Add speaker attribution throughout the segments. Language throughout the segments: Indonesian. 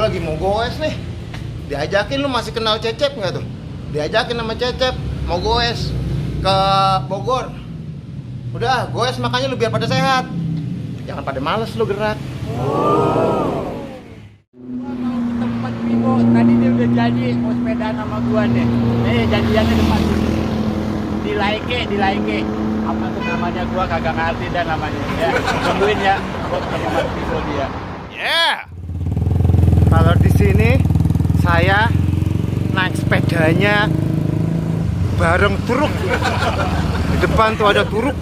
Speaker 1: lagi mau goes nih. Diajakin, lu masih kenal Cecep nggak tuh? Diajakin sama Cecep mau goes ke Bogor. Udah, goes makanya lu biar pada sehat. Jangan pada males lu gerak.
Speaker 2: Gua mau ke tempat Bimo. Tadi dia udah jadi mau sepedaan sama gua nih. Janjiannya depan sini. Di like. Apa tuh namanya gua kagak ngerti dah namanya. Ya, tungguin ya. Gua ke tempat Bimo dia.
Speaker 1: Kalau di sini saya naik sepedanya bareng truk. Di depan tuh ada truk.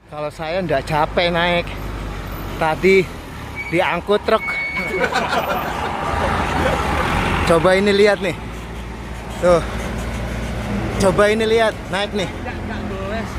Speaker 1: Kalau saya nggak capek naik, tadi diangkut truk. Coba ini lihat nih, tuh. Coba ini lihat, naik nih.
Speaker 2: Enggak goes.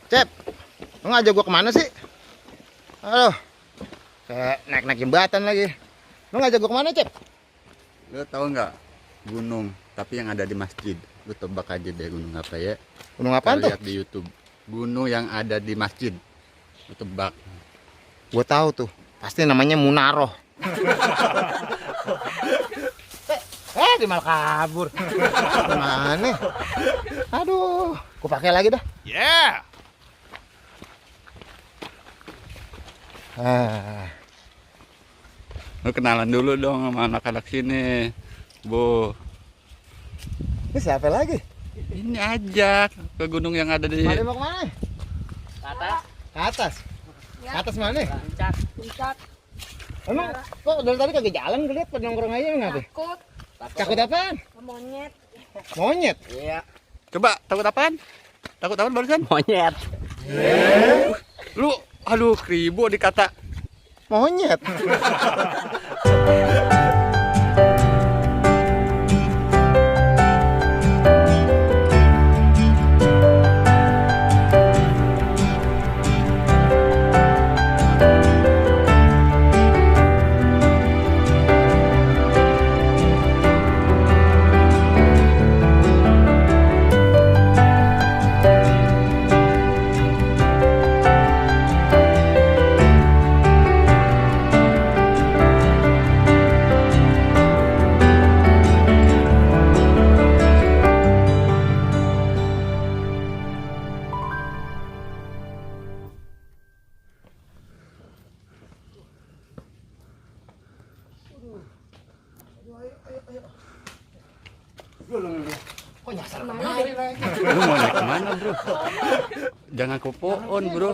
Speaker 1: Cep, lu ngajak gua kemana sih? Aduh, kayak naik-naik jembatan lagi. Lu ngajak gua kemana, Cep?
Speaker 3: Lo tau nggak gunung tapi yang ada di masjid? Lo tebak aja deh gunung apa ya?
Speaker 1: Gunung apaan tuh?
Speaker 3: Lihat di YouTube. Gunung yang ada di masjid. Lo tebak.
Speaker 1: Gua tahu tuh, pasti namanya Munaroh. Dia malah kabur. Gimana? Aduh, gua pakai lagi dah.
Speaker 3: Lo kenalan dulu dong sama anak-anak sini, Bu.
Speaker 1: Ini siapa lagi?
Speaker 3: Ini aja ke gunung yang ada di.
Speaker 1: Pada mau kemana?
Speaker 2: Ke atas.
Speaker 1: Ke atas. Ke atas mana?
Speaker 2: Puncak.
Speaker 1: Emang kok dari tadi kagak jalan, ngeliat pada nongkrong aja ngapain?
Speaker 4: Takut
Speaker 1: Takut apaan?
Speaker 4: monyet.
Speaker 1: Monyet.
Speaker 2: Iya.
Speaker 3: Coba takut apaan? Takut apaan barusan?
Speaker 2: Monyet.
Speaker 3: Lu, aduh, kribo dikata.
Speaker 1: Monyet. Kok nyasar kemari?
Speaker 3: Lu mau naik kemana, Bro? Jangan ke pohon, Bro.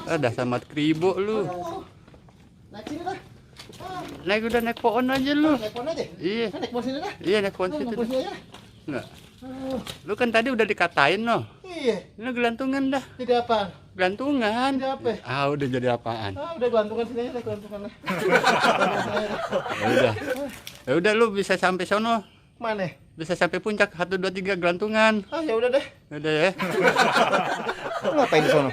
Speaker 3: Dah sama kribo lu.
Speaker 1: Naik sini dah.
Speaker 3: Naik pohon aja lu.
Speaker 1: Naik pohon aja.
Speaker 3: Iya.
Speaker 1: Naik pohon sini dah.
Speaker 3: Iya, naik pohon situ.
Speaker 1: Naik pohon sini aja.
Speaker 3: Enggak. Lu kan tadi udah dikatain no.
Speaker 1: Iya.
Speaker 3: Ini gelantungan dah.
Speaker 1: Tidak apa.
Speaker 3: Gelantungan.
Speaker 1: Tidak apa.
Speaker 3: Udah jadi apaan?
Speaker 1: Udah gelantungan sini aja, gelantungan.
Speaker 3: Ya udah. Ya udah lu bisa sampai sono.
Speaker 1: Mana?
Speaker 3: Bisa sampai puncak 1 2 3 gelantungan.
Speaker 1: Ya udah deh.
Speaker 3: Udah ya.
Speaker 1: Lu ngapain di sono?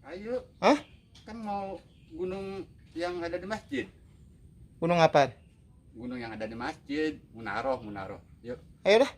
Speaker 3: Ayo.
Speaker 1: Hah?
Speaker 3: Kan mau gunung yang ada di masjid.
Speaker 1: Gunung apa?
Speaker 3: Gunung yang ada di masjid, Munaroh. Yuk.
Speaker 1: Ayo dah.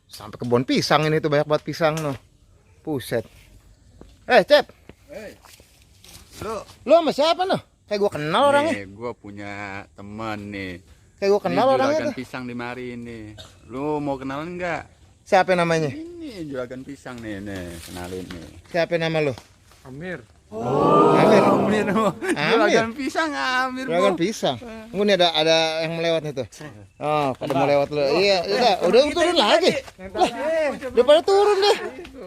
Speaker 1: Sampai kebun pisang ini tuh, banyak banget pisang noh. Buset. Cep. Lu sama siapa noh? Kayak gua kenal orangnya.
Speaker 3: Nih, gua punya teman nih.
Speaker 1: Kayak gua kenal
Speaker 3: Ini
Speaker 1: orangnya
Speaker 3: juragan
Speaker 1: tuh.
Speaker 3: pisang di mari ini. Lu mau kenalan nggak?
Speaker 1: Siapa namanya?
Speaker 3: Ini juragan pisang nih, kenalin nih.
Speaker 1: Siapa nama lu?
Speaker 4: Amir.
Speaker 1: Amir.
Speaker 3: Amir, juragan pisang Amir.
Speaker 1: Juragan pisang. Tunggu nih ada yang melewat nih tuh. Oh, pada mau lewat lu. Iya, udah turun lagi. Lah, udah pada turun deh.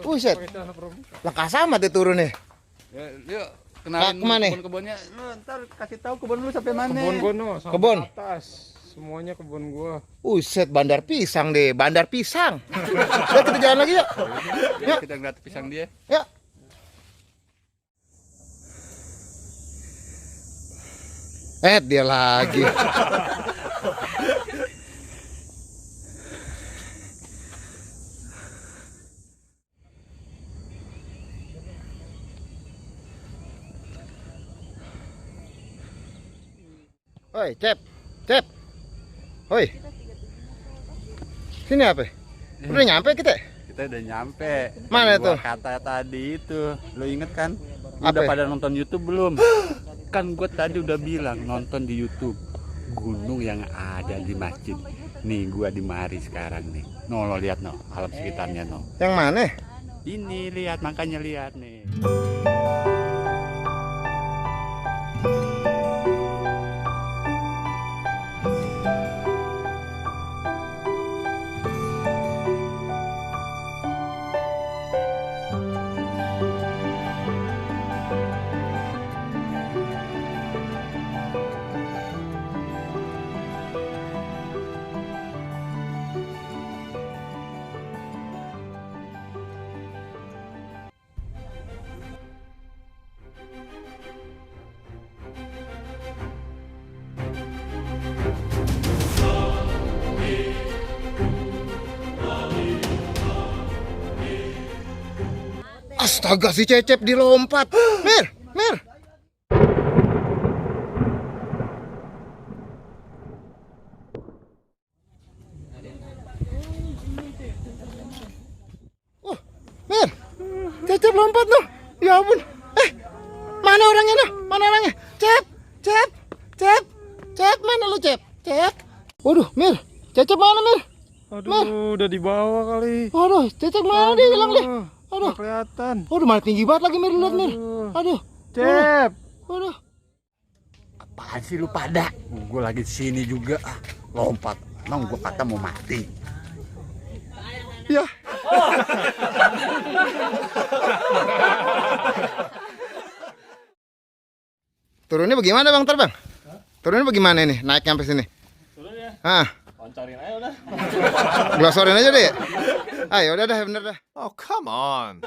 Speaker 1: Buset. Langkah sama deh turun nih.
Speaker 3: Yuk, kenalin
Speaker 1: Kemana?
Speaker 3: kebun-kebunnya. Lu ntar kasih tahu kebun lu sampai mana.
Speaker 4: Kebun gua no, sampai
Speaker 1: Kebun?
Speaker 4: atas. Semuanya kebun gua.
Speaker 1: Buset, bandar pisang deh, bandar pisang. Udah kita jalan lagi yuk.
Speaker 3: Yuk, kita ngeliat pisang dia.
Speaker 1: Yuk. Dia lagi. Oi, Cep. Cep. Oi. Sini apa? Udah nyampe kita?
Speaker 3: Kita udah nyampe.
Speaker 1: Mana
Speaker 3: Gua
Speaker 1: tuh?
Speaker 3: kata tadi itu, lo inget kan?
Speaker 1: Apa?
Speaker 3: Udah pada nonton YouTube belum? Kan gue tadi udah bilang nonton di YouTube gunung yang ada di masjid. Nih gua di mari sekarang nih. No, lo lihat no, alam sekitarnya no.
Speaker 1: Yang mana?
Speaker 3: Ini lihat, makanya lihat nih.
Speaker 1: Astaga, si Cecep dilompat. Mir, Mir. Mir. Cecep lompat noh. Ya ampun. Mana orangnya noh? Mana orangnya? Cep, Cep, Cep. Cep, mana lu, Cep? Cep. Waduh, Mir. Cecep mana, Mir?
Speaker 4: Aduh, udah di bawah kali.
Speaker 1: Waduh, Cecep mana dia hilang deh. Aduh.
Speaker 4: Nggak kelihatan.
Speaker 1: Waduh, malah tinggi banget lagi, Mir, lihat, Mir. Aduh.
Speaker 4: Cep.
Speaker 1: Waduh.
Speaker 3: Apaan sih lu pada? Gue lagi di sini juga. Lompat. Emang gue kata mau mati.
Speaker 1: Ya. Turunnya bagaimana bang, Bang? Turunnya bagaimana nih? Naik sampai sini?
Speaker 4: Turunnya.
Speaker 1: Loncarin aja udah. Glosorin aja deh. Ayo udah dah, bener dah.
Speaker 5: Oh, come on.